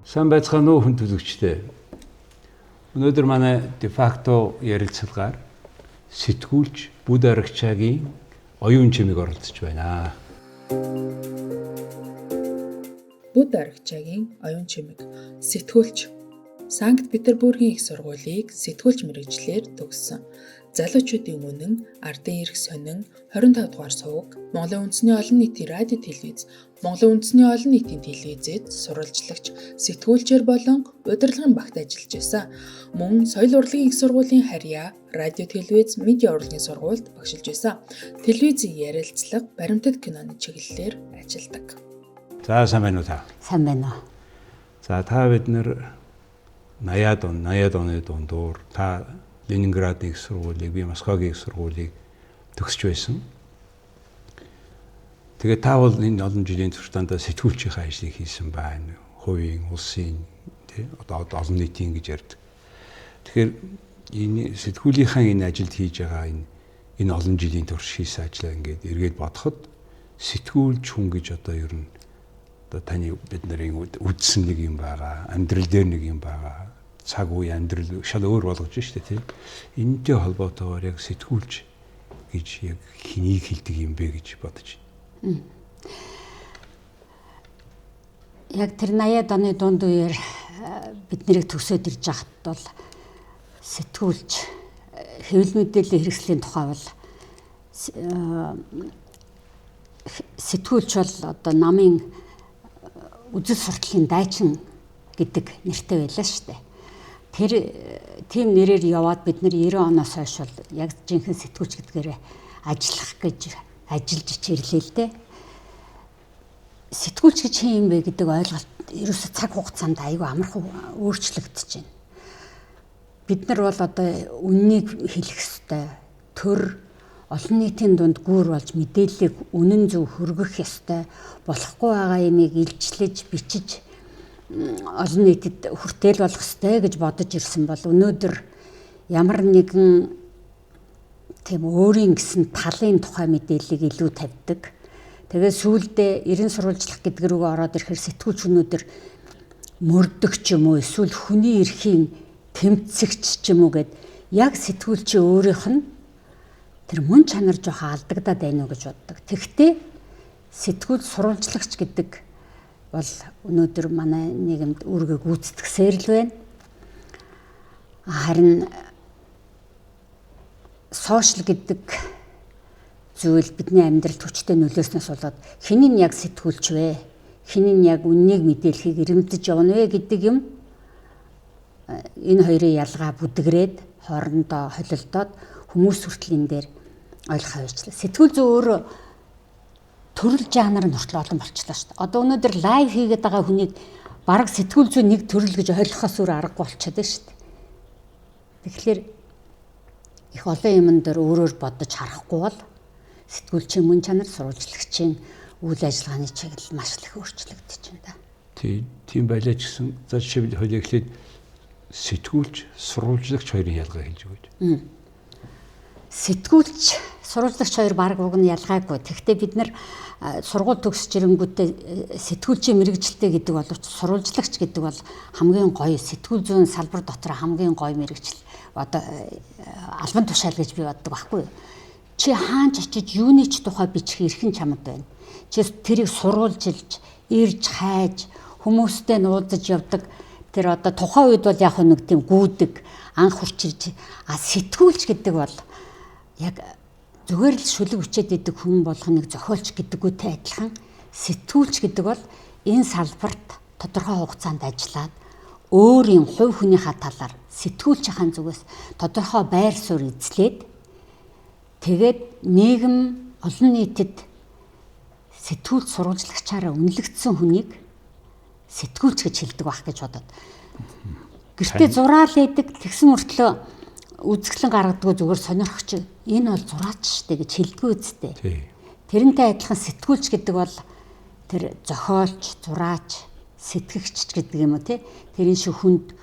Сайн байцгаана уу хүн төлөвчтэй. Өнөөдөр манай дефакто ярилцлагаар сэтгүүлч Бүд Арагчаагийн оюун чимийг оролцож байна. Бүд Арагчаагийн оюун чимэг сэтгүүлч Санкт Петербургийн их сургуулийг сэтгүүлч мэргэжлэр төгссөн. Залуучуудын үнэн, ардын эрх сонин 25 дугаар суваг, Монголын үндэсний олон нийтийн радио телевиз, Монголын үндэсний олон нийтийн телевизэд сурвалжлагч, сэтгүүлчээр болон удирдлагын багт ажиллаж байсан. Мөн соёл урлагийн их сургуулийн харьяа, радио телевиз, медиа урлагийн сургуульд багшилж байсан. Телевизийн ярилцлага, баримтат киноны чиглэлээр ажилладаг. За сайн байна уу та? Сайн байна уу. За та бид нэр 80-ад оны дундуур та Ленинградын их сургуулийг, би Москвагийн их сургуулийг төгсөж байсан. Тэгээд та бол энэ олон жилийн туршлаганд сэтгүүлчийн ажлыг хийсэн байна. Хувийн, улсын, одоо олон нийтийн гэж ярьдаг. Тэгэхээр энэ сэтгүүлийнхаа энэ ажилд хийж байгаа энэ олон жилийн турш хийсэн ажлаа ингээд эргээд бодоход сэтгүүлч хүн гэж одоо ер нь одоо таны бид нарын үдсэн нэг юм байгаа, амьдрал дээр нэг юм байгаа. Цаг үе амьдрал шал өөр болгож штэ тийм. Энэтэй холбоотойгоор яг сэтгүүлч гэж яг хэнийг хэлдэг юм бэ гэж бодож байна. Яг тэр 80-ад оны дунд үеэр бид нэрийг төгсөөд ирж байхад бол сэтгүүлч хэвлэл мэдээллийн хэрэгслийн тухай бол сэтгүүлч бол одоо намын үзэл сурталын дайчин гэдэг нэртэй байлаа шүү дээ. Тэр тийм нэрээр яваад бид нэр 90 оноос хойш бол яг жинхэнэ сэтгүүлч гэдгээр ажиллах гэж ажиллаж ирлээ л дээ. Сэтгүүлч гэж хин юм бэ гэдэг ойлголт ерөөсө цаг хугацаанд аюу амархан өөрчлөгдөж байна. Бид нар бол одоо үннийг хэлэх ёстой, төр олон нийтийн дунд гүүр болж мэдээллийг үнэн зөв хүргэх ёстой, болохгүй байгаа юмыг илчлэж, бичиж олон нийтэд хүртэл болох ёстой гэж бодож ирсэн бол өнөөдөр ямар нэгэн тийм өөрийн гэсэн талын тухай мэдээллийг илүү тавьдаг. Тэгээ сүүлдээ 90 сурвалжлах гэдэг рүүгээ ороод ирэхээр сэтгүүлч өнөөдөр мөрдөх ч юм уу эсвэл хүний эрхийн тэмцэгч ч юм уу гэд яг сэтгүүлчийн өөрийнх нь тэр мөн чанар жоохон алдагдаад байна уу гэж боддог. Тэгвэл сэтгүүл сурвалжлагч гэдэг бол өнөөдөр манай нийгэмд үүргээ гүйцэтгэсээр л байна. Харин сошиал гэдэг зүйл бидний амьдралд хүчтэй нөлөөснөөс болоод хиний нь яг сэтгүүлч вэ? Хиний нь яг үннийг мэдээлхийг эрэмдэж явна вэ гэдэг юм энэ хоёрын ялгаа бүдгрээд хоорондоо холилдоод хүмүүс хүртэл энэ дээр ойлгох явуулчлаа. Сэтгүүл зүй өөрөө төрөл жанр нь хүртэл олон болчихлоо шүү дээ. Одоо өнөөдөр лайв хийгээд байгаа хүнийг бараг сэтгүүл зүй нэг төрөл гэж ойлгохоос өөр аргагүй болчиход байна шүү дээ. Тэгэхээр их олон юмн дээр өөрөөр бодож харахгүй бол сэтгүүлчийн мөн чанар, сурвалжлагчийн үйл ажиллагааны чиглэл маш их өөрчлөгдөж байна да. Тийм байлаа ч гэсэн за жишээ хоёул эхлээд сэтгүүлч, сурвалжлагч хоёрын ялгаа хэлж өгөөч. Сэтгүүлч, сурвалжлагч хоёр баг уг нь ялгаагүй. Тэгэхдээ бид нар сургууль төгсөж ирэнгүүтээ сэтгүүлчийн мэргэжилтэй гэдэг боловч сурвалжлагч гэдэг бол хамгийн гоё сэтгүүл зүйн салбар дотор хамгийн гоё мэргэжил. Одоо албан тушаал гэж би боддог байхгүй юу? Чи хаанч очиж юуны ч тухай бичих эрхэн чамд байна. Чи тэрийг сурвалжилж, ирж хайж, хүмүүстэй нуудаж явдаг. Тэр одоо тухайн үед бол яг нэг тийм гүйдэг, анх хурцирж сэтгүүлч гэдэг бол яг зүгээр л шүлэг өчөөд идэг хүн болгоныг зохиолч гэдэггүйтэй адилхан сэтгүүлч гэдэг бол энэ салбарт тодорхой хугацаанд ажиллаад өөрийн хувь хүнийхээ талаар сэтгүүлчийн зүгээс тодорхой байр суурь эзлээд тэгээд нийгэм олон нийтэд сэтгүүлч сурвалжлагчаараа үнэлэгдсэн хүнийг сэтгүүлч гэж хэлдэг байх гэж бодоод. Гэртээ зураал идэг тэгсэн мөртлөө үзэсгэлэн гаргадаг зүгээр сонирхогч энэ бол зураач штэ гэж хэлдэггүй үсттэй. Тэрнтэй адилхан сэтгүүлч гэдэг бол тэр зохиолч, зураач, сэтгэгч гэдэг юм уу те. Тэрийн шиг хүнд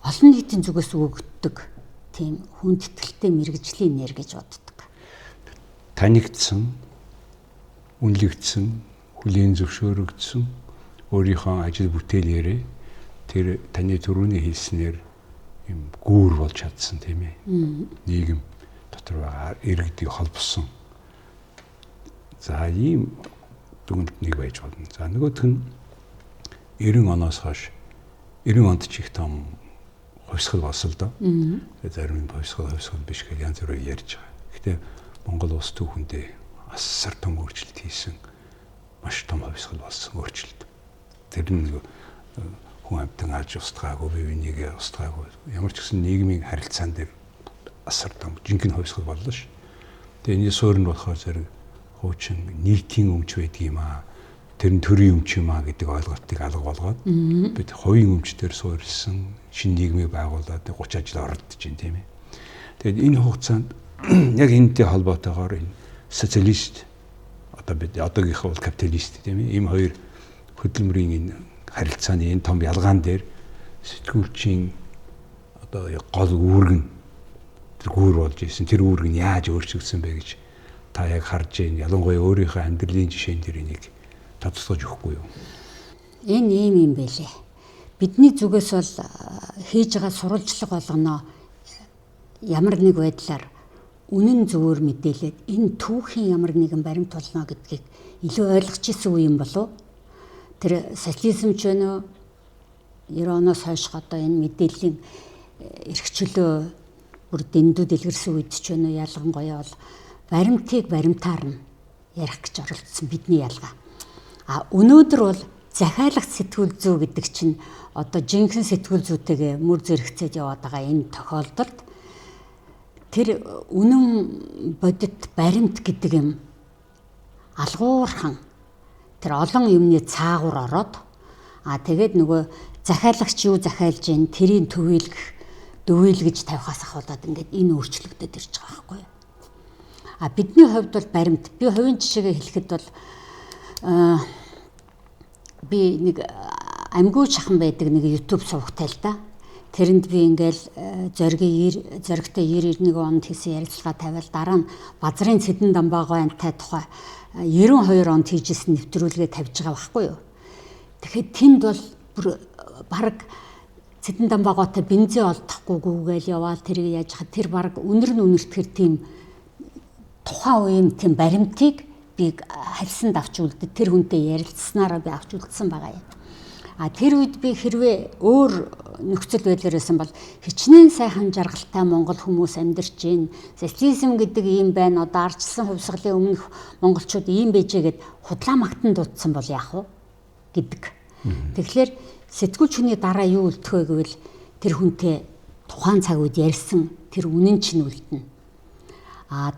олон нийтийн зүгээс өгөгддөг тийм хүндэтгэлтэй мэргэжлийн нэр гэж боддог. Танигдсан, үнэлэгдсэн, хүлийн зөвшөөрөгдсөн өөрийнхөө ажил бүтээлээрээ тэр таны түрүүний хэлснээр юм гүүр болж чадсан тийм ээ. Нийгэм дотор байгаа иргэдийг холбосон. За ийм дүгнэлт нэг байж болно. За нөгөөх нь 90 оноос хойш 90 онд ч их том хувьсгал болсон л доо. Тэгээ зарим нь хувьсгал биш гэж янз бүрээр ярьж байгаа. Гэхдээ Монгол улс түүхэндээ асар том өөрчлөлт хийсэн. Маш том хувьсгал болсон өөрчлөлт. Тэр нь хүн амьтан аж устгаагүй, бие бинийгээ устгаагүй. Ямар ч гэсэн нийгмийн харилцаан дээр асар том жинхэнэ хувьсгал боллоо ш. Тэгээ энэ суурь нь болохоор зэрэг хуучин нийтийн өмч байдаг юм аа. Тэр нь төрийн өмч юм аа гэдэг ойлголтыг алга болгоод бид хувийн өмчтөр суурилсан шинэ нийгмийг байгуулад 30 ажил оролдож байна тийм ээ. Тэгээд энэ хугацаанд яг энэтэй холбоотойгоор энэ социалист одоо бид одоогийнхоо бол капиталист тийм ээ. Ийм хоёр хөдөлмөрийн энэ харилцааны энэ том ялгаан дээр сэтгүүлчийн одоо гол үүрэг нь тэр гүүр болж исэн. Тэр үүрэг нь яаж өөрчлөгдсөн бэ гэж та яг харж байна. Ялангуяа өөрийнхөө амьдралын жишээн дээр энийг тодтолгож өгөхгүй юу? Энэ ийм юм байлээ. Бидний зүгээс бол хийж байгаа сурвалжлага болгоно ямар нэг байдлаар үнэн зөвөр мэдээлээд энэ түүхийн ямар нэгэн баримт болно гэдгийг илүү ойлгож ирсэн үе юм болов. Тэр социализм ч өнөө 90 оноос хойш одоо энэ мэдээллийн эрхчлөө бүр дэндүү дэлгэрсэн үед ч өнөө ялангуяа бол баримтыг баримтаар нь ярих гэж оролцсон бидний ялгаа. А өнөөдөр бол захиалах сэтгүүл зүй гэдэг чинь одоо жинхэнэ сэтгүүл зүйтэйгээ мөр зэрэгцээд яваад байгаа энэ тохиолдолд тэр үнэн бодит баримт гэдэг юм алгуурхан тэр олон юмны цаагуур ороод тэгээд нөгөө захиалагч юу захиалж ийн тэрийг дөвөөлгөж тавихаас ахуулаад ингээд энэ өөрчлөгдөд ирж байгаа байхгүй юу. Бидний хувьд бол баримт би хувийн жишээгээ хэлэхэд бол би нэг амьгүй шахан байдаг нэг YouTube сувагтай л да. Тэрэнд би ингээл зоригтой 91 онд хийсэн ярилцлага тавиал дараа нь базрын Цэдэн Дамбаагаантай тухай 92 онд хийжсэн нэвтрүүлгээ тавьж байгаа байхгүй юу. Тэгэхээр тэнд бол бүр баг Цэдэн Дамбаагаатай бензин олдохгүйгээл яваал тэрийг яаж хаа тэр баг үнэр нь үнэртгэр тийм тухайн үеийн тийм баримтыг би хальсанд авч үлдээ тэр хүнтэй ярилцсанараа би авч үлдсэн байгаа юм. Тэр үед би хэрвээ өөр нөхцөл байдлаар байсан бол хичнээн сайхан жаргалтай монгол хүмүүс амьдарч байна. Социализм гэдэг юм байна. Одоо ардчилсан хувьсгалын өмнөх монголчууд ийм байжээгээд худлаа магтан дуудсан бол яах вэ гэдэг. Тэгэхээр сэтгүүлч хүний дараа юу үлдэх вэ гэвэл тэр хүнтэй тухайн цаг үед ярьсан тэр үнэн чинь үлдэнэ.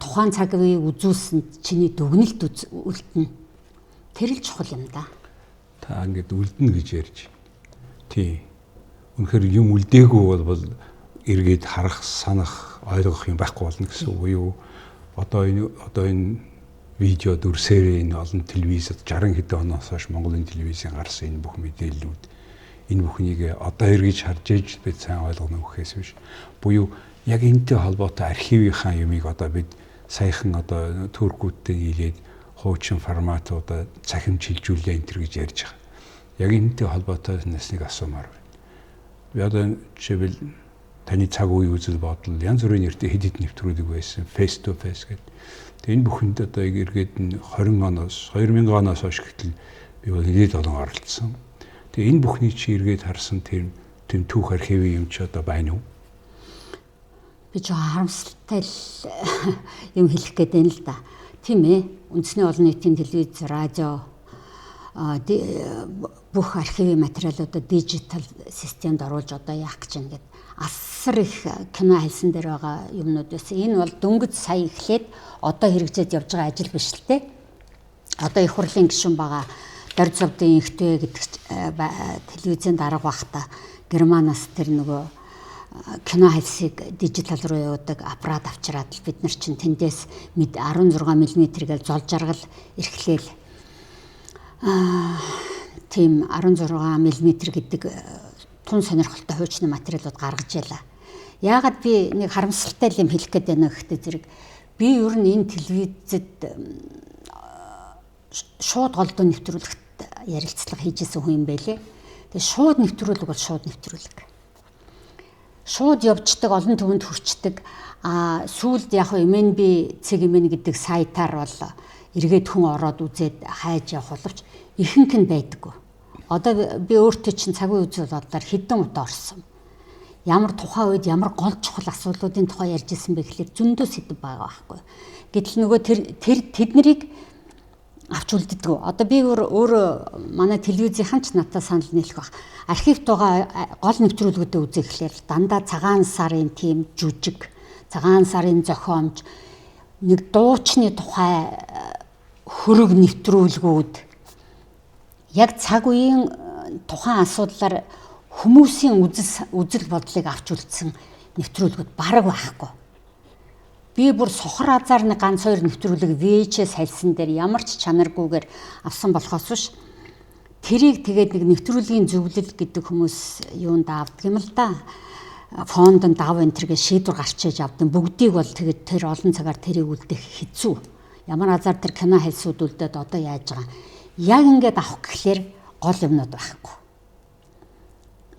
Тухайн цаг үеийг үзүүлсэн чиний дүгнэлт үлдэнэ. Тэр л чухал юм да. Та ингэж үлдэнэ гэж ярьж. Тий. Үнэхээр юм үлдээгүй бол эргээд харах, санах, ойлгох юм байхгүй болно гэсэн үг юу? Одоо энэ видео дүрсээр энэ олон телевизэд 60 хэдэн оноос хойш Монголын телевизийн гарсан энэ бүх мэдээллүүд энэ бүхнийг одоо эргэж харж ээж бид сайн ойлгоно гэхээс биш. Буюу яг энэтэй холбоотой архивынхаа юмыг одоо бид саяхан одоо туркуудтай нийлээд хуучин форматуудад цахимж хилжүүлээ энэ төр гэж ярьж байгаа. Яг энэтэй холбоотой нэг асуумаар байна. Би одоо жишээл таны цаг үеийн үзэл бодол янз бүрийн нэртэй хэд хэд нэвтрүүлэг байсан, face to face гэдэг. Тэгээ энэ бүхэнд одоо эргээд 20 оноос хойш гэтэл би бол нэлээд олон оролцсон. Тэгээ энэ бүхний чи эргээд харсан тийм түүх архивын юм чи одоо байна уу? Би ч харамсалтай юм хэлэх гээд байна л да. Тийм ээ. Үндэсний олон нийтийн телевиз, радио бүх архивын материалуудаа дижитал системд оруулж одоо яах гэж байна гэд асар их кино хэлсэн дээр байгаа юмнууд байсан. Энэ бол дөнгөж сая эхлээд одоо хэрэгжээд явж байгаа ажил биш л те. Одоо их хурлын гишүүн байгаа Дорж завдын ихтэй гэдэг телевизэн дарга бахта Германаас тэр нөгөө кино хэлсийг дижитал руу явуудаг аппарат авчираад бид нар чинь тэндээс 16 мм гээл зол жаргал эрхлээл тийм 16 мм гэдэг тун сонирхолтой хуучны материалууд гаргаж ялаа. Яагаад би нэг харамсалтай юм хэлэх гээд байна гэхдээ зэрэг би ер нь энэ телевизэд шууд голдуу нэвтрүүлэгт ярилцлага хийжсэн хүн юм байлээ. Тэгээ шууд нэвтрүүлэг бол шууд нэвтрүүлэг. Шууд явждаг, олон төвөнд хүрчдэг. Сүүлд яг MNB CGMN гэдэг сайтаар бол эргээд хүн ороод үзээд хайж явах боловч ихэнх нь байдаггүй. Одоо би өөртөө чинь цагийн үзэл бодлоор хэдэн удаа орсон. Ямар тухайн үед ямар гол чухал асуудлуудын тухай ярьж исэн бэ гэхлээр зөндөө сэдв байгаа байхгүй. Гэтэл нөгөө тэднийг авч үлддэг. Одоо би өөр манай телевизийнхан ч надад санал нийлэх баг. Архивт байгаа гол нэвтрүүлгүүдэд үзэх гэхлээр дандаа цагаан сарын тийм жүжиг, цагаан сарын зохиомж, нэг дуучны тухай хөрөг нэвтрүүлгүүд, яг цаг үеийн тухайн асуудлаар хүмүүсийн үзэл бодлыг авч үлдсэн нэвтрүүлгүүд бараг байхгүй. Би бүр сухар азар нэг ганц хоёр нэвтрүүлэг VHS хайлсан дээр ямар ч чанаргүйгээр авсан болохоос биш. Тэрийг тэгээд нэг нэвтрүүлгийн зөвлөл гэдэг хүмүүс юунд авдаг юм л да. Фонд дав энтергээ шийдвэр гарч иж авдаг. Бүгдийг бол тэгээд тэр олон цагаар тэрийг үлдэх хэцүү. Ямар азар тэр кино хайлсууд үлдээд одоо яаж байгаа. Яг ингээд авах гэхлээр гол юмнууд байхгүй.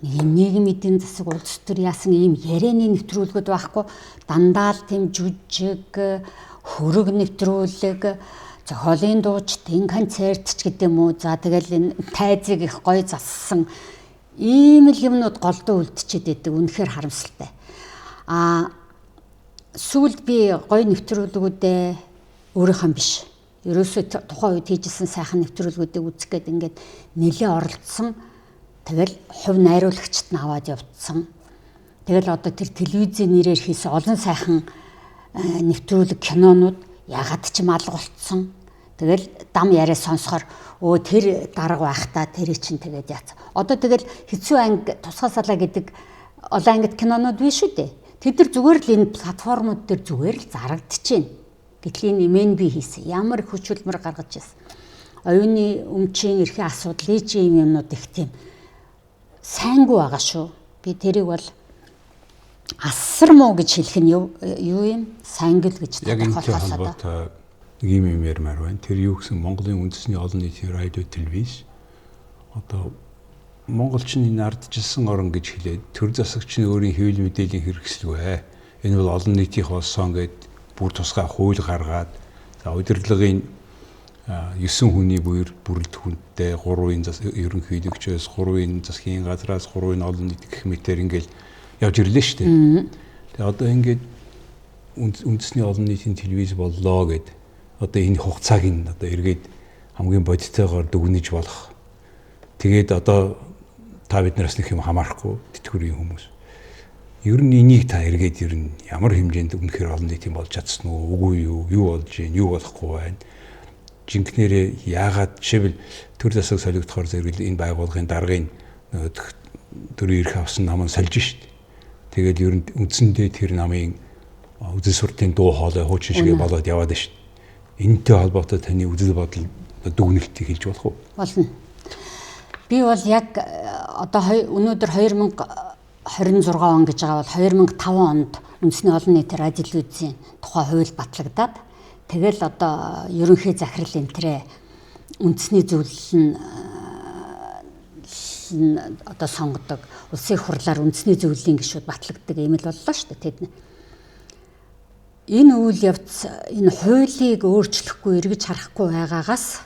Нийгэм эдийн засаг улс төр яасан ийм ярианы нэвтрүүлгүүд байхгүй. Дандаа л тийм жүжиг, хөрөг нэвтрүүлэг, зохиолын дуучдын концерт ч гэдэг юм уу. За тэгэл энэ тайзыг их гоё зассан ийм л юмнууд голдоо үлдчихэд байдаг. Үнэхээр харамсалтай. Сүүлд би гоё нэвтрүүлгүүдээ өөрийнхөө биш. Ерөөсөө тухайн үед хийжсэн сайхан нэвтрүүлгүүдийг үзэх гээд ингээд нэлээ оролцсон. Тэгэл хувь найруулагчд нь аваад явцсан. Тэгэл одоо тэр телевизийн нэрээр хийсэн олон сайхан нэвтрүүлэг кинонууд ягаад ч юм алга болцсон. Тэгэл дам яриа сонсохоор тэр дарга байхдаа тэрий чинь тэгээд яац. Одоо тэгэл хэцүү анги тусгай салаа гэдэг олон ангид кинонууд биш шүү дээ. Тэд нар зүгээр л энэ платформуд дээр зүгээр л зарагдчихээн. Гэтэл энэ MNB хийсэн. Ямар их хүч хөдөлмөр гаргаж ирсэн. Оюуны өмчийн эрхийн асуудал ийм юмнууд их тийм сайнгүй байгаа шүү. Би тэрийг бол асар муу гэж хэлэх нь юу юм? Сайнгил гэж тодорхойлоход холбоотой нэг юм ярмаар байна. Тэр юу гэсэн Монголын үндэсний олон нийтийн радио телевиз одоо монголчин энэ ардчилсан орн гэж хэлээд төр засагч нь өөрийн хэвлэл мэдээллийн хэрэгслэвэ. Энэ бол олон нийтийн болсон гэд бүр тусгай хууль гаргаад за удирдлагын 9 хүний бүрэлд хүнтэй 3-ын ерөнхийлөгчөөс 3-ын засгийн газраас 3-ын олон нийт гэх мэтээр ингээл явж ирлээ шүү дээ. Тэгээ одоо ингээд үндэсний олон нийтийн телевиз боллоо гэд одоо энэ хугацааг нь одоо эргээд хамгийн бодиттойгоор дүгнэж болох. Тэгээд одоо та биднээс нэг юм хамаарахгүй тэтгэврийн хүмүүс. Ер нь энийг та эргээд ер нь ямар хэмжээнд үнэхээр олон нийтийн болж чадсан уу? Үгүй юу? Юу болж гин? Юу болохгүй байна? Жинхнэрээ яагаад жишээл төр засаг солигдохоор зэрэг энэ байгууллагын даргын төрийн эрх авсан намын сольж шít. Тэгээд ер нь үндсэндээ тэр намын үзэл суртын дуу хоолой хуучин шигээ болоод яваад шít. Энэтэй холбоотой таны үзэл бодол дүгнэлтийг хэлж болох уу? Болно. Би бол яг одоо өнөөдөр 2026 он гэж байгаа бол 2005 онд үндэсний олон нийтийн радио телевизийн тухай хууль батлагдаад тэгэл одоо ерөнхий захирал энтрээ үндэсний зөвлөл нь одоо сонгодог улсын хурлаар үндэсний зөвлөлийн гишүүд батлагддаг юм л боллоо шүү дээ тэд. Энэ үйл явц энэ хуулийг өөрчлөхгүй эргэж харахгүй байгаагаас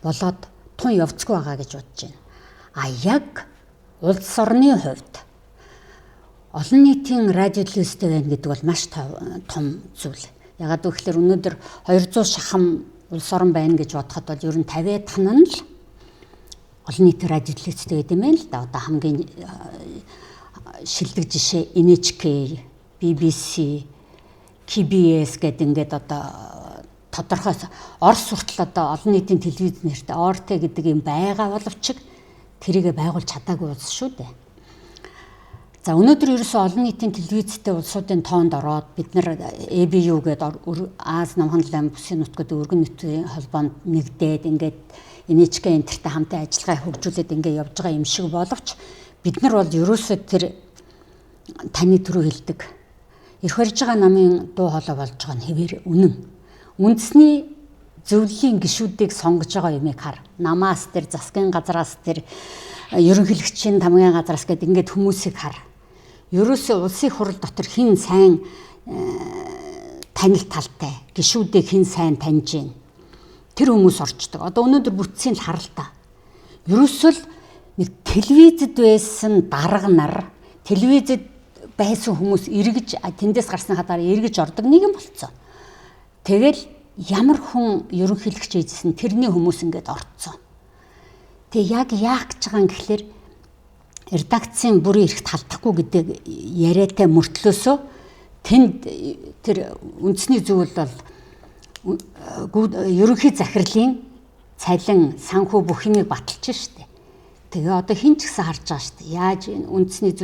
болоод тун явцгүй байгаа гэж бодож байна. Яг улс орны хувьд олон нийтийн радио телевизтэй байна гэдэг бол маш том зүйл. Ягаад гэвэл өнөөдөр 200 шахам улс орн байна гэж бодоход бол ер нь 50-аад нь л олон нийтийн радио телевизтэй гэдэг юм байна л да. Одоо хамгийн шилдэг жишээ NHK, BBC, KBS гэдэг ингээд одоо тодорхой Орос хүртэл одоо олон нийтийн телевиз нэртэй ОРТ гэдэг юм байгаа боловч тэрийг байгуулж чадаагүй улс шүү дээ. За өнөөдөр ерөөсөө олон нийтийн телевизтэй улсуудын тоонд ороод бид нар ABU гэдэг Аз намхан лам бүсийн нутгад өргөн нийтийн холбоонд нэгдээд ингээд NHK энтертэй хамтан ажиллагаа хөгжүүлээд ингээд явж байгаа юм шиг боловч бид нар бол ерөөсөө тэр таны төрөө хэлдэг эрх барьж байгаа намын дуу хоолой болж байгаа нь хэвээр үнэн. Үндэсний зөвлөлийн гишүүдийг сонгож байгаа юмыг хар. Намаас тэр засгийн газраас тэр ерөнхийлөгчийн тамгын газраас гэдэг ингээд хүмүүсийг хар. Ерөөсөө улсын хурал дотор хэн сайн танил талтай, гишүүдээ хэн сайн таньж гин. Тэр хүмүүс орчдөг. Одоо өнөөдөр бүтцийн л харалтаа. Ерөөсөө л нэг телевизэд байсан дарга нар, телевизэд байсан хүмүүс эргэж тэндээс гарсныхаа дараа эргэж ордог нэг юм болцсон. Тэгэл ямар хүн ерөнхийлөгч ийжсэн тэрний хүмүүс ингээд орцсон. Тэг яг яах гэж байгаа юм гэхэлэр редакцийн бүрийн эрхт халдахгүй гэдэг яриатай мөртлөөсөө тэнд тэр үндэсний зүйл бол ерөнхий захирлын цалин, санхүү бүх юмыг баталж штэ. Тэгээ одоо хин ч гэсэн харж байгаа штэ. Яаж үндэсний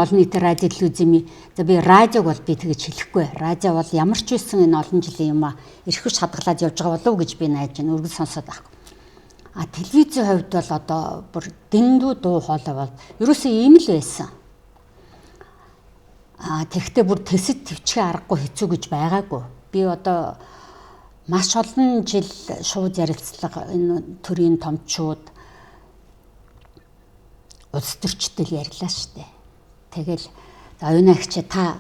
олон нийтийн радио телевизийн за би радиог бол би тэгэж хэлэхгүй. Радио бол ямар ч байсан энэ олон жилийн юм эрхвч хадгалаад явж байгаа болов уу гэж би найж байна. Үргэлж сонсоод байхгүй. А телевизийн хувьд бол одоо бүр дэндүү дуу хоолой бол ерөөсөө ийм л байсан. Тэгвэл бүр тэсэд төвчгээ аргагүй хэцүү гэж байгаагүй. Би одоо маш олон жил шууд ярилцлага энэ төрийн томчууд улс төрчтэй ярьлаа штэ. Тэгэл оюуны агч та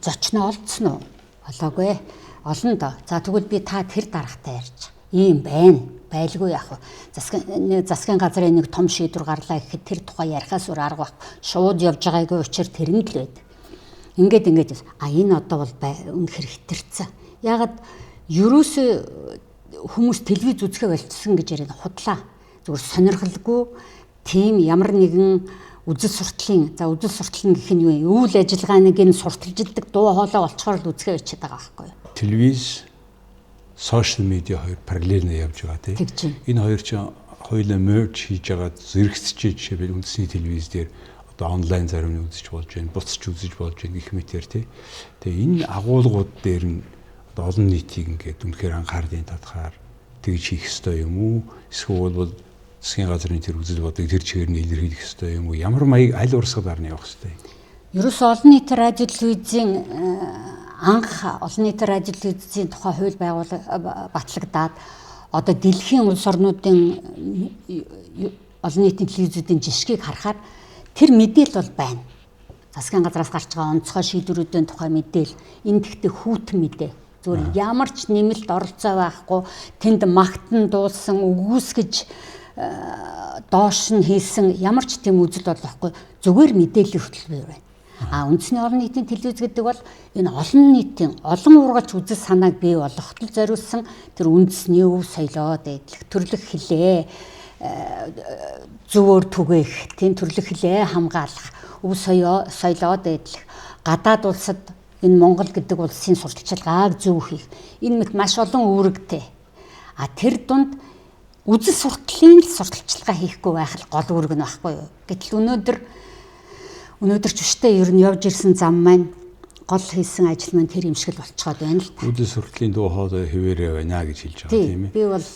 зочноо олдсон уу? Болоогүй. Олон доо. За тэгвэл би та тэр даргатай ярьж. Ийм байна. Байлгүй яах вэ? Засгийн газрын нэг том шийдвэр гарлаа гэхэд тэр тухай ярихаас өөр арга байхгүй. Шууд явж байгаагийн учир тэрэнд л байд. Ингээд энэ одоо бол үнэхэр хитэрсэн. Ягаад ерөөсөө хүмүүс телевиз үзэхэ болчихсон гэж яриад худлаа. Зүгээр сонирхолгүй тийм ямар нэгэн үжил суртлын гэх нь юу үйл ажиллагааныг энэ сурталжилдаг дуу хоолой олцохоор л үзэхэ болчиход байгаа байхгүй юу? Телевиз, сошиал медиа хоёр параллельно явж байгаа тийм. Энэ хоёр ч хоёулаа merge хийж байгаа зэрэгцэж жишээ бил үндэсний телевиз дээр одоо онлайн зарим нь үзэж болж байна, буцаж үзэж болж байна гэх мэтэр тий. Тэгээ энэ агуулгууд дээр нь одоо олон нийтийг ингээд үнэхээр анхаарлын татгаар тэгж хийх ёстой юм уу? Эсвэл бол засгийн газрын тэр үзэл бодлыг тэр чигээр нь илэрхийлэх ёстой юм уу? Ямар маяг аль урсгалаар нь явах ёстой юм? Ерөөсөө олон нийтийн радио телевизийн анх олон нийтийн радио телевизийн тухай хууль батлагдаад одоо дэлхийн улс орнуудын олон нийтийн телевизүүдийн жишгийг харахаар тэр мэдээлэл бол байна. Засгийн газраас гарч байгаа онцгой шийдвэрүүдийн тухай мэдээлэл энэ тэгтээ хүүтэн мэдээ. Зүгээр ямар ч нэмэлт оролцоо байхгүй тэнд магтан дуулсан үгүйсгэж доош нь хийсэн ямар ч тийм үзэл болохгүй зүгээр мэдээллийн хөтөлбөр байна. Үндэсний олон нийтийн телевиз гэдэг бол энэ олон нийтийн олон ургач үзэл санааг бий болгоход зориулсан тэр үндэсний өв соёлоо дэдлэх, төрлөх хилээ зөвөр түгээх, тийм төрлөх хилээ хамгаалах, өв соёлоо дэдлэх, гадаад улсад энэ Монгол гэдэг улсын сурталчилгааг зөв хийх. Энэ мэт маш олон үүрэгтэй. Тэр дунд үзэл сурталын сурталчилгаа хийхгүй байх л гол үүрэг нь байхгүй юу? Гэтэл өнөөдөр ч үштэй ер нь явж ирсэн зам маань гол хийсэн ажил маань тэр юм шиг л болцоод байна л та. Үзэл сурталын дуу хоолой хэвээрээ байна гэж хэлж байгаа тийм ээ. Би бол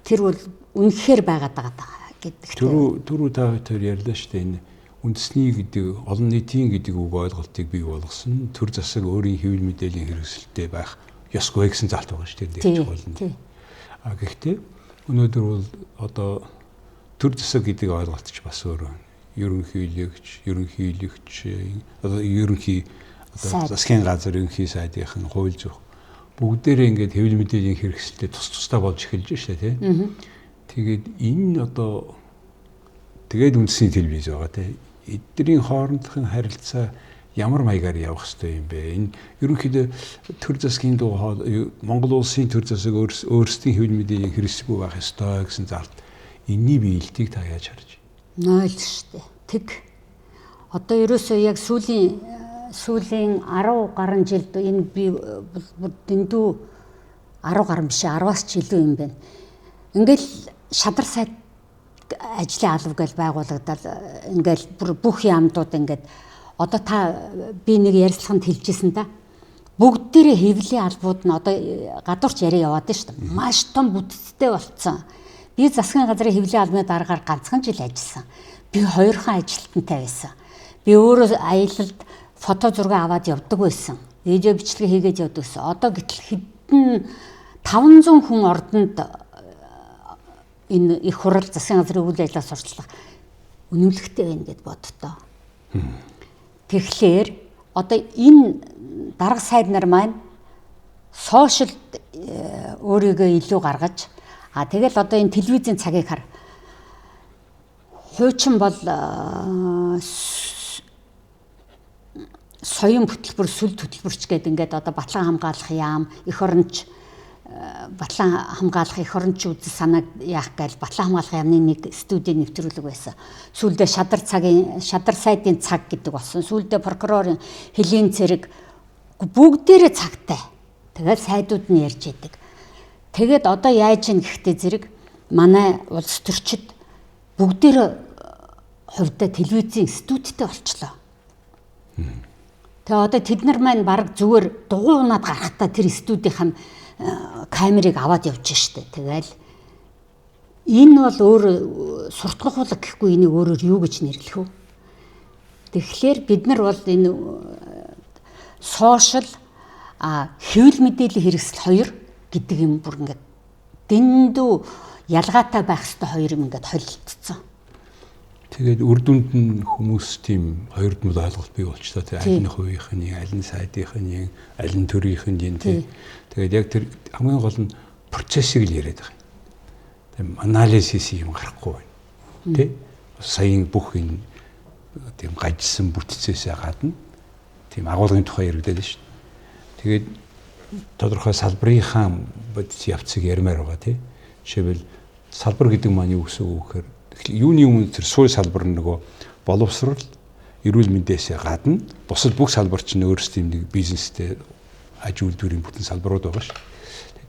тэр бол үнэхээр байгаад байгаа гэдэг. Түрүү та хоёр ярьлаа шүү дээ. Энэ үндэсний гэдэг олон нийтийн гэдэг үг ойлголтыг бий болгосон төр засаг өөрийн хэвлэл мэдээллийн хэрэгсэлтэй байх ёсгүй гэсэн залт байгаа шүү дээ. Дэрч болно. Гэхдээ өнөөдөр бол одоо төр засаг гэдэг ойлголт ч бас өөр байна. Ерөнхийлөгч одоо ерөнхий засгийн газар ерөнхий сайдынхан хууль зүйн бүгдээрээ ингээд хэвлэл мэдээллийн хэрэгсэлтэй тусдаа болж эхэлж штэ тий. Тэгээд энэ одоо тэгээд үндэсний телевиз байгаа тий. Эдгэрийн хоорондохын харилцаа ямар маягаар явах ёстой юм бэ? Энэ ерөнхийдөө төр засгийн дуу хоолой Монгол улсын төр засаг өөрсдийн хэвлэл мэдээллийн хэрэгсэлгүй байх ёстой гэсэн залт энэний биелэлтийг та яаж харж байна? 0 штэ. Тэг. Одоо ерөөсөө яг сүүлийн 10 гаруй жилд энэ би дэндүү 10 гаруй биш 10-аас ч илүү юм байна. Ингээл шадар сайд ажлын алба гэж байгуулагдаад ингээл бүх яамдууд ингээд одоо та би нэг ярилцлаганд хэлжсэн да. Бүгд тэрэ хэвлэлийн албууд нь одоо гадуурч яриа яваад шүү дээ. Маш том бүтцтэй болцсон. Би засгийн газрын хэвлэлийн албаны дараагаар ганцхан жил ажилласан. Би 2 хан ажилтнтай байсан. Би өөрөө аялалд фото зураг аваад явдаг байсан. Видео бичлэг хийгээд явдаг байсан. Одоо гэтэл хэдэн 500 хүн ордонд энэ их хурал засгийн газрын үйл ажиллагаа сурчлах үнэмлэхтэй байна гэд боддоо. Тэгэхээр одоо энэ дарга сайд нар маань сошиалд өөрийгөө илүү гаргаж тэгэл одоо энэ телевизийн цагийг хар хуучин бол соён хөтөлбөр сүлд хөтөлбөрч гэдэг ингээд одоо батлан хамгаалах яам эх оронч батлан хамгаалах эх оронч үзэл санааг яах гээл батлан хамгаалах яамны нэг студийн нэвтрүүлэг байсан. Сүүлдээ шадар сайдын цаг гэдэг болсон. Сүүлдээ прокурорын хөлийн цэрэг бүгдээрээ цагтай. Тэгээд сайдууд нь ярьж идэг. Тэгээд одоо яаж ийн гэхдээ зэрэг манай улс төрчид бүгдээрээ хувьдаа телевизийн студитэй болчлоо. Тэгээ одоо тэд нар маань баг зүгээр дугуй унаад гарахтаа тэр студийн камерыг аваад явж штэ. Тэгэл энэ бол өөр сурталхуулга гэхгүй энийг өөрөөр юу гэж нэрлэх вэ? Тэгэхээр бид нар бол энэ сошиал хэвлэл мэдээллийн хэрэгсэл хоёр гэдэг юм бүр ингээд дэндүү ялгаатай байх ёстой хоёр юм ингээд холилдсон. Тэгээд үр дүнд нь хүмүүс тийм хоёр дүнд ойлголт бий болчлоо. Аль нь хувийнхын, аль нь сайдынхын, аль нь төрийнхэн тийм. Тэгээд яг тэр хамгийн гол нь процессыг л яриад байгаа юм. Тийм анализис юм гарахгүй байна. Тэ? Саяын бүх энэ тийм гажсан бүтцээсээ гадна тийм агуулгын тухай яригдаад шүү дээ. Тэгээд тодорхой салбарынхаа бодис явцыг ярмаар байгаа тийм. Жишээлбэл салбар гэдэг маань юу гэсэн үг гэхээр юуны өмнө тэр суурь салбар нөгөө боловсрол эрүүл мэндээсээ гадна бусад бүх салбар чинь өөрсдөө нэг бизнестэй аж үйлдвэрийн бүтэн салбарууд байгаа шүү.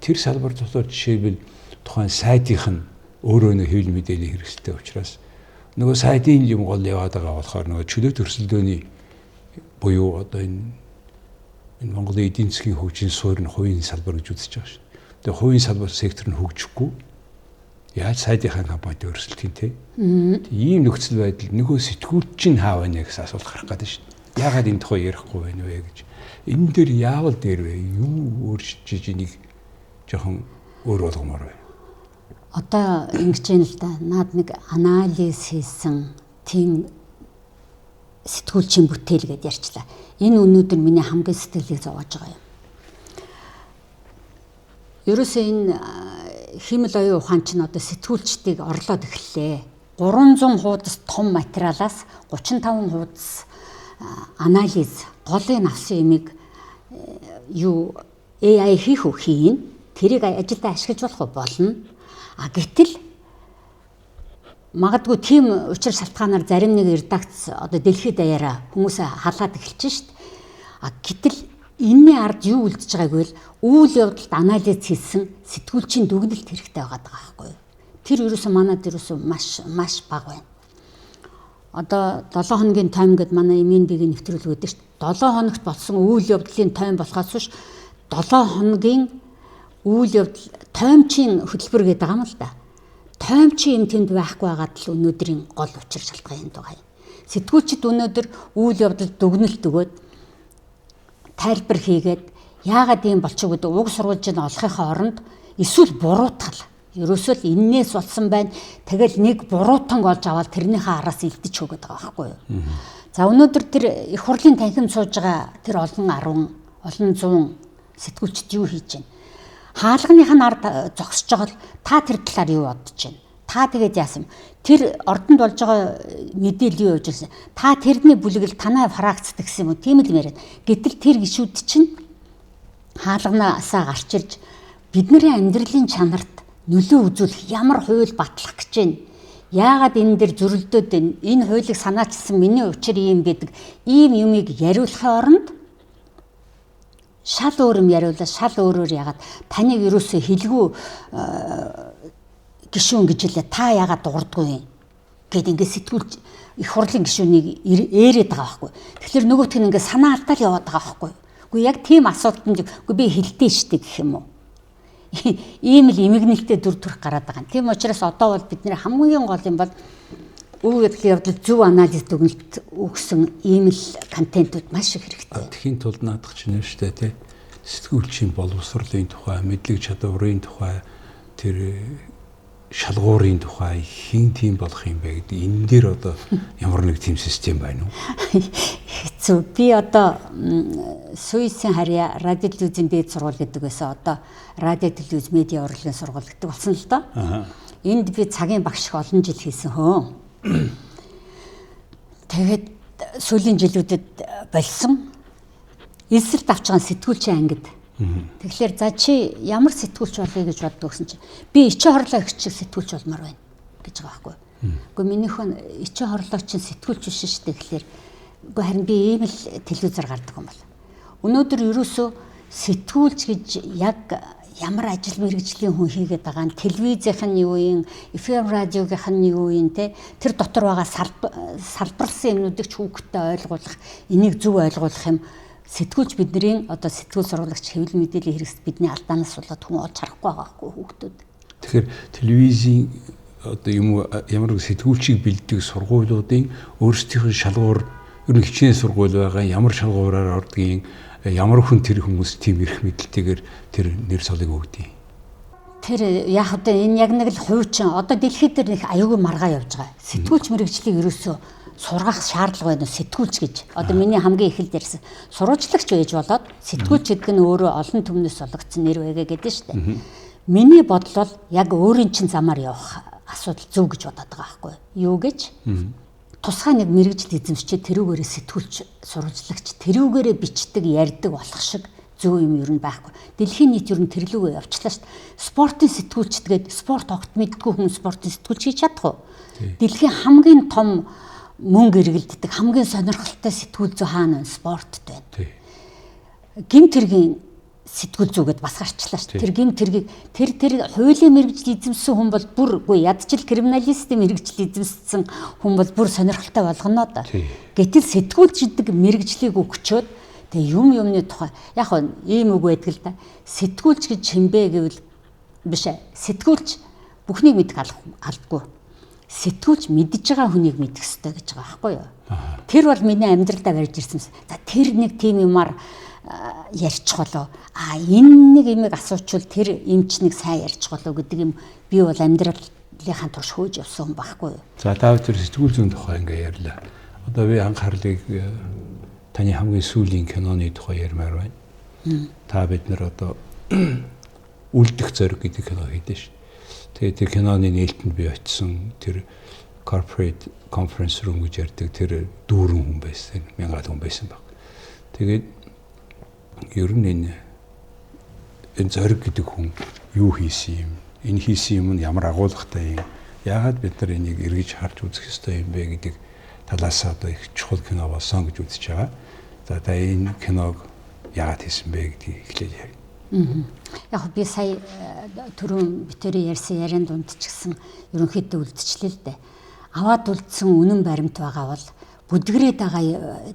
Тэр салбар дотор жишээлбэл тухайн сайтынх нь өөрөө нэг хэвлэл мэдээллийн хэрэгсэлтэй учраас нөгөө сайтын юм гол яваад байгаа болохоор нөгөө чөлөө төрсөлдөөний буюу одоо энэ Монголын эдийн засгийн хөгжлийн суурь нь хувийн салбар гэж үзэж байгаа шүү. Тэгээ хувийн салбар сектор нь хөгжихгүй яаж сайдынхаа компанид өрсөлдөх юм те. Ийм нөхцөл байдал нөгөө сэтгүүлч нь хаа байна гэсэн асуулт гарах гэдэг шүү. Яагаад энэ тухай ярихгүй байна вэ гэж. Энэ дээр яавал дээр вэ? Юу өөрчилж энийг жоохон өөр болгомоор байна. Одоо ингэж юм л да. Наад нэг анализ хийсэн тийм сэтгүүлчийн бүтээл гэдээ ярьчлаа. Энэ өнөөдөр миний хамгийн сэтгэлийг зовоож байгаа юм. Ерөөсөө энэ химэл оюун ухаан чинь одоо сэтгүүлчдийг орлоод эхэллээ. 300 хуудас том материалаас 35 хуудас анализ голын авсан юмыг юу AI хийх үү хийн. Тэрийг ажилдаа ашиглаж болох болно. Гэтэл магадгүй тийм учир шалтгаанаар зарим нэг редакц одоо дэлхийд даяараа хүмүүсээ халаад эхэлж шít. Гэтэл энэний ард юу үлдэж байгааг вэ? Үйл явдалд анализ хийсэн сэтгүүлчийн дүгнэлт хэрэгтэй байгаа байхгүй юу? Тэр ерөөсөө манайд ерөөсөө маш бага байна. Одоо 7 хоногийн тайм гэд манай MNB-ийн нэвтрүүлэг өгдөө шүү дээ. 7 хоногт болсон үйл явдлын тайм болохоос биш 7 хоногийн үйл явдал таймчийн хөтөлбөр гэдэг юм л да. Таймчийн юм тэнд байхгүй байгаад л өнөөдрийн гол учир шалтгаан энэ байгаа юм. Сэтгүүлчид өнөөдөр үйл явдалд дүгнэлт өгөөд тайлбар хийгээд яагаад ийм болчих гэдэг уг сурвалжийг олохын оронд эсвэл буруутгал. Ерөөсөө л эннээс болсон байна. Тэгэл нэг буруутанг олж аваад тэрнийхээ араас илдэж өгöd байгаа байхгүй юу. За өнөөдөр тэр их хурлын танхим сууж байгаа тэр олон 100 сэтгүүлчд юу хийж байна? Хаалганых нь ард зогсож байгаа л та тэр талаар юу бодож байна? Та тэгээд яасан? Тэр ордонд болж байгаа мэдээлэл юу явж байсан? Та тэрний бүлэгэл танай фракцд гэсэн юм уу? Тийм л мэрэг. Гэтэл тэр гишүүд чинь хаалганаасаа гарч ирж бидний амьдралын чанарт нөлөө үзүүлэх ямар хууль батлах гэж байна? Яагаад энэ дэр зөрөлдөөд байна? Энэ хуулийг санаачилсан миний учир ийм гэдэг ийм юмыг яриулахын оронд шал өөр юм яриулаа, шал өөрөөр яагаад таныг юусоо хэлгүй гишүүн гэж хэлээ. Та яагаад дуурдгүй юм? Гэт ингээд сэтгүүлч их хурлын гишүүнийг ээрэд байгаа байхгүй. Тэгэхээр нөгөөх нь ингээд санаа алдаал яваад байгаа байхгүй. Үгүй яг тийм асуултанд үгүй би хэлдэг штеп гэх юм уу? Ийм л эмгэнэлтэд дүр төрх гараад байгаа. Тийм учраас одоо бол бидний хамгийн гол юм бол үйл явдал зөв анализ дүгнэлт өгсөн ийм л контентууд маш их хэрэгтэй. Тэхийн тулд наадах чинь юм шүү дээ, тий. Сэтгүүлчийн боловсролын тухай, мэдлэг чадварын тухай тэр шалгуурын тухай хэн тийм болох юм бэ гэдэг энэ дээр одоо ямар нэг тийм систем байна уу? Хэцүү. Би одоо Суисийн харьяа радио телевизийн дээд сургууль гэдэг байсан. Одоо радио телевиз медиа урлагийн сургууль гэдэг болсон л доо. Энд би цагийн багш олон жил хийсэн хөө. Тэгээд сүүлийн жилүүдэд болсон эсэлт авч байгаа сэтгүүлчийн ангид. Тэгэхээр за чи ямар сэтгүүлч болъё гэж боддог гэсэн чи би ичээ хорлоо их чиг сэтгүүлч болмоор байна гэж байгаа байхгүй. Гэхдээ минийх нь ичээ хорлооч чинь сэтгүүлч биш шүү дээ. Тэгэхээр үгүй харин би ийм л телевизээр гардаг юм бол. Өнөөдөр ерөөсөө сэтгүүлч гэж яг ямар ажил мэргэжлийн хүн хийгээд байгаа нь телевизийнх нь юу юм, FM радиогийнх нь юу юм те тэр дотор байгаа салбарлсан юмнуудыг ч хүүхдэд ойлгуулах, энийг зөв ойлгуулах юм. Сэтгүүлч бидний одоо сэтгүүл сургалагч хэвлэл мэдээллийн хэрэгсэл бидний алдаанаас болоод хүн олж харахгүй байгаа хгүй хүүхдүүд. Тэгэхээр телевизийн одоо ямар нэг сэтгүүлчийг бэлддэг сургуулиудын өөрсдийнх нь шалгуур ер нь хичнээн сургууль байгаа ямар шалгуураар ордгийг ямар хүн тэр хүмүүс тийм эрх мэдэлтэйгээр тэр нэр солыг өгдөг. Тэр яг одоо энэ яг нэг л хувьчин одоо дэлхийд дээр нэг аюулгүй маргаа явж байгаа. Сэтгүүлч мэргэжлийг ерөөсөө сургах шаардлага байна уу сэтгүүлч гэж. Одоо миний хамгийн их л дээрсэн сурвалжлагч байж болоод сэтгүүлч гэдэг нь өөрөө олон түмнээс олгдсон нэр байгээ гэдэг нь шүү дээ. Миний бодол бол яг өөрийн чин замаар явах асуудал зөв гэж бодоод байгаа байхгүй юу гэж. Тусгай нэг мэргэжил эзэмшчээ тэрүүгээрээ сэтгүүлч сурвалжлагч тэрүүгээрээ бичдэг ярьдаг болох шиг зөв юм ер нь байхгүй. Дэлхийн нийт ер нь тэрлүүгээ явчлаа шүү дээ. Спортын сэтгүүлч тэгээд спорт огт мэддэггүй хүн спортын сэтгүүлч хийж чадах уу? Дэлхийн хамгийн том мөнгө эргэлддэг хамгийн сонирхолтой сэтгүүл зүй хаана вэ? Спортт байна. Гэмт хэргийн сэтгүүл зүйгээд бас гарчлаа шүү. Тэр гэмт хэргийг тэр хуулийн мэргэжил эзэмсэн хүн бол бүр үгүй ядчил криминалистийн мэргэжил эзэмсэн хүн бол бүр сонирхолтой болгоно да. Гэтэл сэтгүүлч гэдэг мэргэжлийг өгчөөд тэгээ юмны тухай яг хөө ийм үг байдаг л да. Сэтгүүлч гэж хэмбэ гэвэл биш ээ. Сэтгүүлч бүхнийг мэдэх албагүй. Сэтгүүлч мэдж байгаа хүнийг мэдэх ёстой гэж байгаа байхгүй юу? Тэр бол миний амьдралдаа барьж ирсэн. За тэр нэг тийм юмар ярьчих болоо. Энэ нэг юмыг асуучвал тэр эмч нэг сайн ярьчих болоо гэдэг юм би бол амьдралынхаа турш хөөж явсан хүн байхгүй юу? За та тэр сэтгүүл зүйн тухай ингээ ярьлаа. Одоо би анхаарлыг таны хамгийн сүүлийн киноны тухай ярмаар байна. Та бид нар одоо үлдэх зориг гэдэг кино хийдэж шүү. Тэгээд тэр киноны нээлтэнд би очисон тэр corporate conference room гэж ярьдаг тэр дүүрэн хүн байсан. Мянган хүн байсан баг. Тэгээд ер нь энэ зориг гэдэг хүн юу хийсэн юм? Энэ хийсэн юм нь ямар агуулгатай юм? Яагаад бид нар энийг эргэж харж үзэх ёстой юм бэ гэдэг талаас одоо их чухал кино болсон гэж үзэж байгаа. За та энэ киног яагаад хийсэн бэ гэдгийг эхлээд ярив. Яг би сая түрүүн битэрийн ярьсан ярианд дунд ч гэсэн ерөнхийдөө үлдчихлээ л дээ. Аваад үлдсэн үнэн баримт байгаа бол бүдгрээд байгаа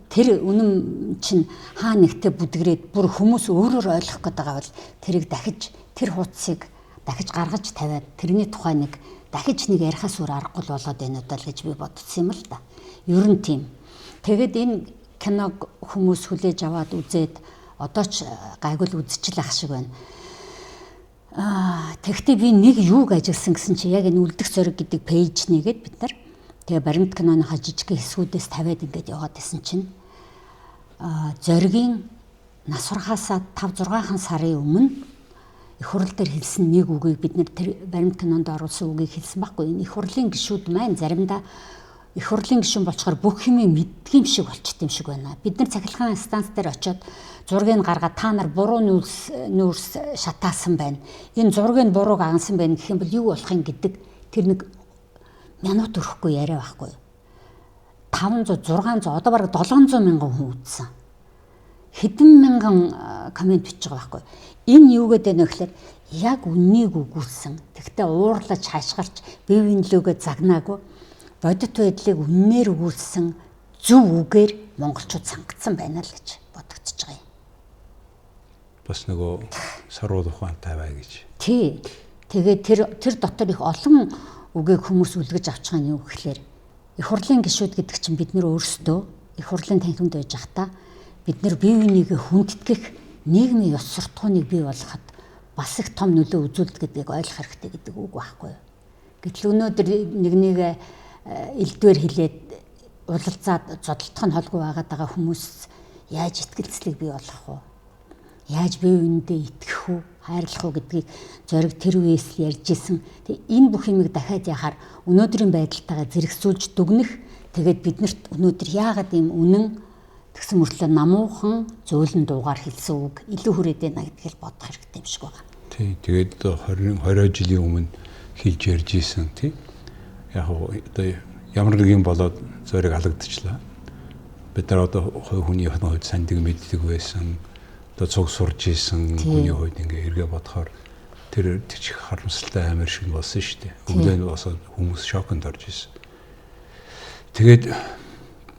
тэр үнэн чинь хаа нэгтээ бүдгрээд бүр хүмүүс өөрөөр ойлгох гээд байгаа бол тэрийг дахиж тэр хуудсыг дахиж гаргаж тавиад тэрний тухай нэг дахиж нэг ярихаас өөр аргагүй болоод байна удаа л гэж би бодсон юм л да. Ер нь тийм. Тэгэд энэ киног хүмүүс хүлээж аваад үзээд одоо ч гайгүй үзчихэл ах шиг байна. Тэгтээ би нэг юуг ажилласан гэсэн чи яг энэ үлдэх зориг гэдэг пэйж нэгээд бид нар тэгээ баримт киноныхаа жижиг хэсгүүдээс тавиад ингээд яваад исэн чинь зоригийн нас ургаасаа 5-6 сарын өмнө их хурл дээр хэлсэн нэг үгийг бид нар тэр баримт кинонд оруулсан үгийг хэлсэн байхгүй. Энэ их хурлын гишүүд маань заримдаа их хурлын гишүүн болчоор бүх юмыг мэддэг юм шиг болчт юм шиг байна. Бид нар цахилгаан станц дээр очиод зургийг гаргаад та нар буруу нүүрс шатаасан байна. Энэ зургийг бурууг агнсан байна гэх юм бол юу болох юм гэдэг тэр нэг минут өрөхгүй яриа байхгүй. 500 600 одоо бараг 700 мянган хүн үзсэн. Хэдэн мянган комент бичиж байгаа байхгүй. Энэ юу гэдэг вэ гэхээр яг үннийг өгүүлсэн. Тэгтээ уурлаж хашгирч бие биенлөөгөө загнаагүй бодит байдлыг үннээр өгүүлсэн зөв үгээр монголчууд сангацсан байна л гэж бодогдож байгаа юм. Бас нөгөө сарууд ухаантай бай гэж. Тий. Тэгээд тэр дотор их олон үгийг хүмүүс үлгэж авч байгаа нь юу гэхээр их хурлын гишүүд гэдэг чинь бид нар өөрсдөө их хурлын танхимд байж захта бид нар бие биенийг хүндэтгэх нийгмийн ёс суртахууныг бий болгоход бас их том нөлөө үзүүлдэг гэдгийг ойлгох хэрэгтэй гэдэг үг байхгүй юу. Гэтэл өнөөдөр нэг элдвэр хэлээд уралцаад зодтолтох нь холгүй байгаад байгаа хүмүүс яаж итгэлцлийг бий болгох вэ? Яаж бие биендээ итгэх үү, хайрлах уу гэдгийг зориг тэр үеэс л ярьж исэн. Тэгээ энэ бүх юмыг дахиад яхаар өнөөдрийн байдалтайгаа зэрэгсүүлж дүгнэх. Тэгээд биднэрт өнөөдөр яагаад ийм үнэн тэгсэн мөртлөө намуухан зөөлөн дуугаар хэлсэн үг илүү хүрээд байна гэдгийг бодох хэрэгтэй юм шиг байна. Тий, тэгээд 20 жилийн өмнө хэлж ярьж исэн тий. Яг одоо ямар нэг юм болоод зориг алгадчихлаа. Бид нар одоо хүний хувьд сандыг мэддэг байсан. Одоо цуг сурж исэн хүний хувьд ингээ эргээ бодохоор тэр чих харамсалтай амар шиг болсон шүү дээ. Өмнө нь босоод хүмүүс шоконд орж исэн. Тэгээд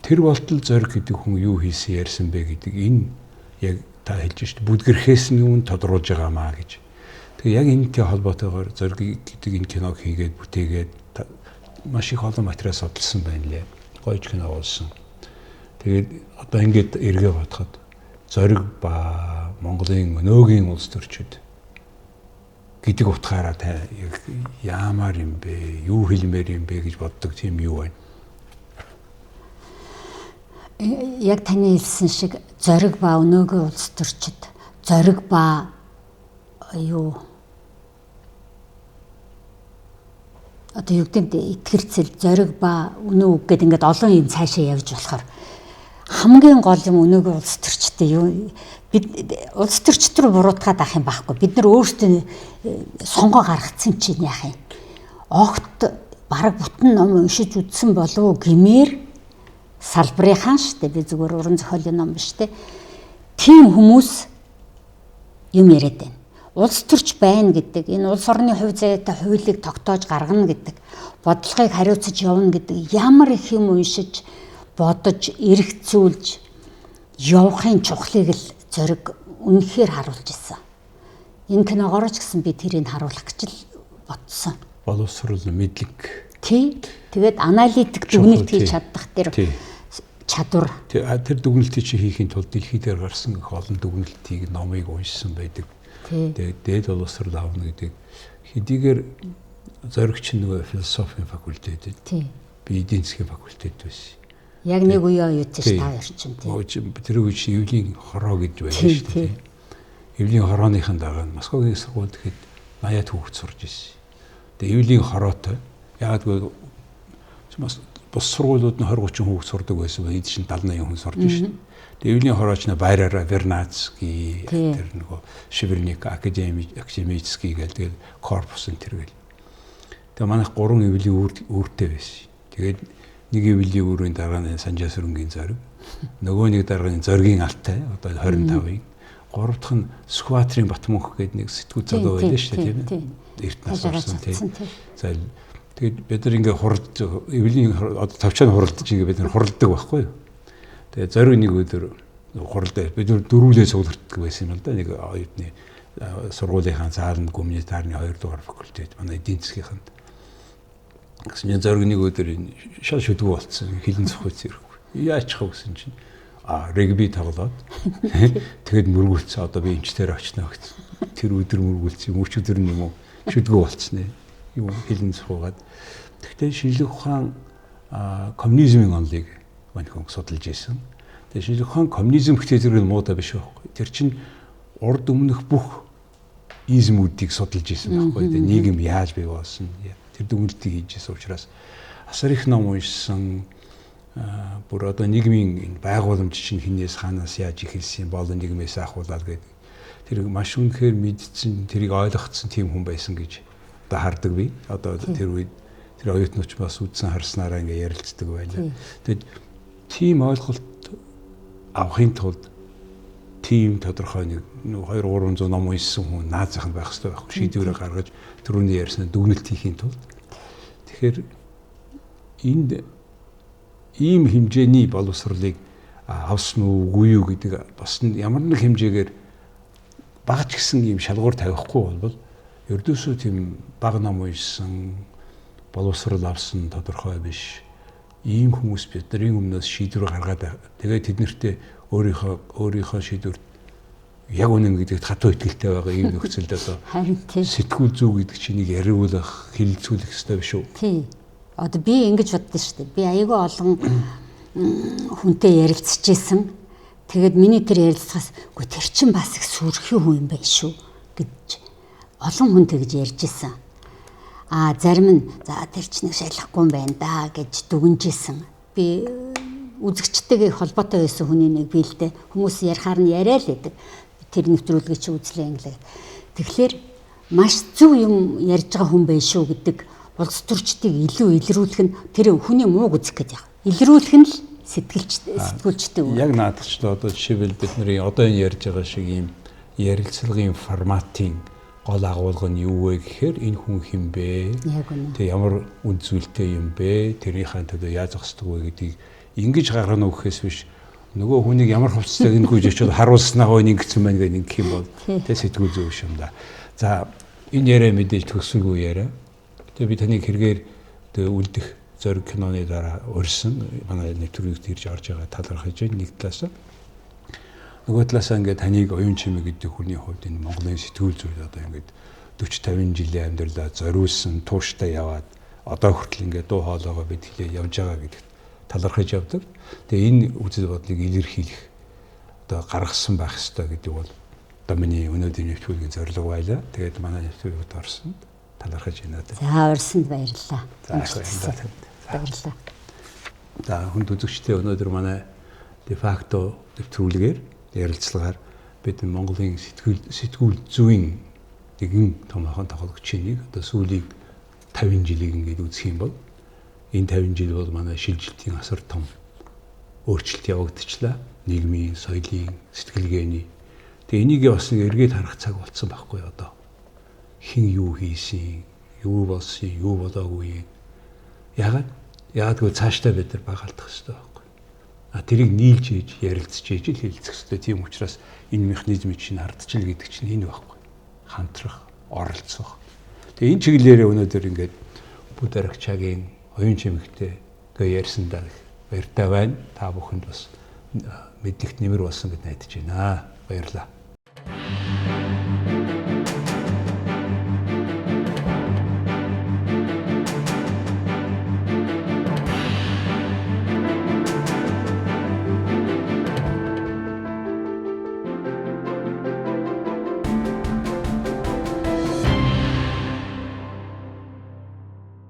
тэр болтол зориг гэдэг хүн юу хийсэн ярьсан бэ гэдэг энэ яг та хэлж шүү дээ. Бүдгэрхээс нь юу тодруулж байгаамаа гэж. Тэгээ яг энэтэй холбоотойгоор зориг гэдэг энэ киног хийгээд бүтээгээд маш их олон материал судалсан байна лээ. Гоё кино болсон. Тэгээд одоо ингээд эргээ бодоход зориг ба Монголын өнөөгийн улс төрчид гэдэг утгаараа та яамаар юм бэ? Юу хэлмээр юм бэ гэж боддог тийм юу байна? Яг таны хэлсэн шиг зориг ба өнөөгийн улс төрчид зориг ба юу одоо юу гэдэг итгэлцэл зориг ба үнэн үг гэдэг ингээд олон юм цаашаа явж болохоор хамгийн гол юм өнөөгийн улс төрчтэй юу бид улс төрчд рүү буруутгаад авах юм байхгүй бид нар өөрсдөө сонгоо гаргацсан чинь яах юм огт бараг бүтэн ном уншиж үзсэн болов уу гэмээр салбарынхан штэ би зүгээр уран зохиолын ном биш те тийм хүмүүс юм яриад байна. Улс төрч байна гэдэг энэ улс орны хувь заяатай хуулийг тогтоож гаргана гэдэг бодлогыг хариуцаж явна гэдэг ямар их юм уншиж бодож эргцүүлж явахын чухлыг л зориг үнэхээр харуулж ирсэн. Энэ киногоор ч гэсэн би тэрийг харуулах гэж л бодсон. Боловсрол мэдлэг. Тий. Тэгээд аналитик дүгнэлт хийж чадах тэр чадвар. Тэр дүгнэлтийг чи хийхин тулд дэлхийд гарсан их олон дүгнэлтийг номыг уншсан байдаг. Тэгээд дээд боловсрол авна гэдэг хэдийгээр зоригч нөгөө философийн факультет. Би эдийн засгийн факультет байсан. Яг нэг үе оюутан ш та орчин тийм. Тэр үе чи Евлийн хороо гэж байсан шүү дээ. Евлийн хорооныхын дараа Москвагийн сургуульд ихэд 80 хүүхэд сурж ирсэн. Тэгээ Евлийн хороотой яагаад гэвэл бус сургуулиуд нь 20-30 хүүхэд сурдаг байсан. Энд чинь 70-80 хүн сурж ирсэн. Тэгээ Евлийн хорооч на Байрара Вернадский тэр нөгөө Шеверник академический гэдэг корпус энэ тэр гэл. Тэгээ манайх 3 Евлийн үүртэй байсан. Тэгээд нэг Евлийн үүрийн дараа нь Санжаасүрэнгийн зориг. Нөгөө нэг дараа нь зоригийн алтай одоо 25-ыг. Гурав дахь нь Сүхбаатарын Батмөнх гэдэг нэг сэтгүүл залуу байлаа шүү дээ тийм ээ. Эртнээс орсон тийм. За тэгээд бид нар ингээ хуралд Евлийн одоо тавчааны хуралдаж ингээ бид нар хуралдаг байхгүй юу. Тэгээд зориг нэг өдөр хуралдаа бид нар дөрвөлээ цугларддаг байсан юм л да. Нэг оюутны сургуулийнхаа зааланд гуманитарны 2 дугаар факультет манай эдийн засгийнханд. Гэсэн зориг нэг өдөр шал шүдгүү болцсон хилэн цохойц ирэхгүй. Яачих вэ гэсэн чинь регби тоглоод тэгэд мөргүүлсэн одоо би эмчтэр очно гэсэн. Тэр өдөр мөргүүлсэн юм өч өдөр нь юм уу шүдгүү болцсон юм хилэн цохоогаад. Тэгтээ шинжлэх ухаан коммунизмын онолыг манайхан судалж ирсэн. Тэгээ шинжлэх ухаан коммунизм гэхтэй зэрэг муутай биш байхгүй. Тэр чинь урд өмнөх бүх измүүдийг судалж ирсэн байхгүй. Тэгээ нийгэм яаж бий болсон тэр дүгнэлтийг хийжсэн учраас асар их ном уншсан бүр одоо нийгмийн байгууламж чинь хинээс хаанаас яаж ихэлсэн болон нийгмээс ахуулаад гэдэг тэр маш үнэхээр мэдсэн тэрийг ойлгоцсон тийм хүн байсан гэж одоо хардаг би одоо тэр үед тэр оюутнууд бас үдсэн харснараа ингээ ярилцдаг байлаа. Тэгэд тийм ойлголт авахын тулд тийм тодорхой нэг 200-300 ном уншсан хүн наад зах нь байх хэрэгтэй байхгүй шийдвэрээ гаргаж түрүүний ярьсан дүгнэлт хийхин тулд тэгэхээр энд ийм хэмжээний боловсролыг авсан уугүй юу гэдэг бас ямар нэг хэмжээгээр багч гисэн ийм шалгуур тавихгүй бол ердөөсөө тийм бага ном уншсан боловсрол авсан тодорхой биш ийм хүмүүс бидний өмнөөс шийдвэр гаргаад тэгээд тэднэртээ өөрийнхөө шийдвэрт яг үнэн гэдэгт хатуу итгэлтэй байгаа ийм нөхцөлд одоо Харин тийм. сэтгүүл зүй гэдэг чинь нэг яриулах, хилэлцүүлэх хэрэгтэй биш үү? Тий. Одоо би ингэж боддоо шүү дээ. Би аягүй олон хүнтэй ярилцчихсэн. Тэгээд миний тэр ярилцлагаас үгүй тэр чин бас их сүрхий хүн юм байна шүү гэж олон хүнтэй гэж ярьжсэн. Зарим нь за тэр чинь шалахгүй юм байна да гэж дүгнжсэн. Би үзэгчтэйгээ холбоотой байсан хүний нэг би л дээ. Хүмүүс ярихаар нь яриа л байдаг. Тэр нэвтрүүлгийг чи үзлээ инглээ. Тэгэхээр маш зөв юм ярьж байгаа хүн байх шүү гэдэг улс төрчдийг илүү илрүүлэх нь тэр хүний мууг үзэх гэж байна. Илрүүлэх нь л сэтгүүлчтэй үү. Яг наадах ч одоо жишээлбэл бидний одоо энэ ярьж байгаа шиг ийм ярилцлагын форматын гол агуулга нь юу вэ гэхээр энэ хүн хэн бэ? Яг үнэ. Тэгээ ямар үнд зүйлтэй юм бэ? Тэрийнхээ төлөө яаж зах ёстой вэ гэдгийг ингэж гаргана өгөхөөс биш нөгөө хүнийг ямар хувцастай гингүйж очиод харуулснаа хоо ингэсэн байна гэх нэг юм бол тэ сэтгүүл зүй юм да. За энэ яриа мэдээж төгсөлгүй яриа. Тэгээ би таныг хэрэгээр үлдэх зориг киноны дараа урьсан манай нэвтрүүлэгт ирж орж байгаа талархаж байна нэг талаас. Нөгөө талаас ингээд таныг оюун чимээ гэдэг хүний хувьд энэ Монголын сэтгүүл зүйд одоо ингээд 40-50 жилийн амьдралаа зориулсан тууштай яваад одоо хүртэл ингээд дуу хоолойгоо бид хэлээ явж байгаа гэдэг талархаж явдаг. Тэгээ энэ үзэл бодлыг илэрхийлэх одоо гаргасан байх ёстой гэдэг бол одоо миний өнөөдрийн нэвтрүүлгийн зорилго байлаа. Тэгээд манай нэвтрүүлэгт орсон талархаж байна. За урьсанд баярлалаа. Баярлалаа. За хүнд үзэгчтэй өнөөдөр манай дефакто нэвтрүүлгээр ярилцлагаар бид Монголын сэтгүүл зүйн нэгэн томоохон тоглогчийн нэг одоо сүүлийн 50 жилийг ингээд үзэх юм бол энэ 50 жил бол манай шилжилтийн асар том өөрчлөлт явагдчихлаа. Нийгмийн, соёлын, сэтгэлгээний. Тэгээ энийг бас нэг эргээд харах цаг болцсон байхгүй одоо. Хэн юу хийсэн, юу болсон, юу болоогүй. Яагадгүй цаашдаа бид нар багаалдах хэрэгтэй байхгүй. Тэрийг нийлж ийж, ярилцж ийж хэлэлцэх хэрэгтэй. Тийм учраас энэ механизмыг чинь хардчил гэдэг чинь энэ байхгүй. Хамтрах, оролцох. Тэгээ энэ чиглэлээр өнөөдөр ингээд Бүд Аргачаагийн оюун чимэгтэй ярьсандаа баяртай байна. Та бүхэнд бас мэдлэгт нэмэр болсон гэж найдаж байна. Баярлалаа.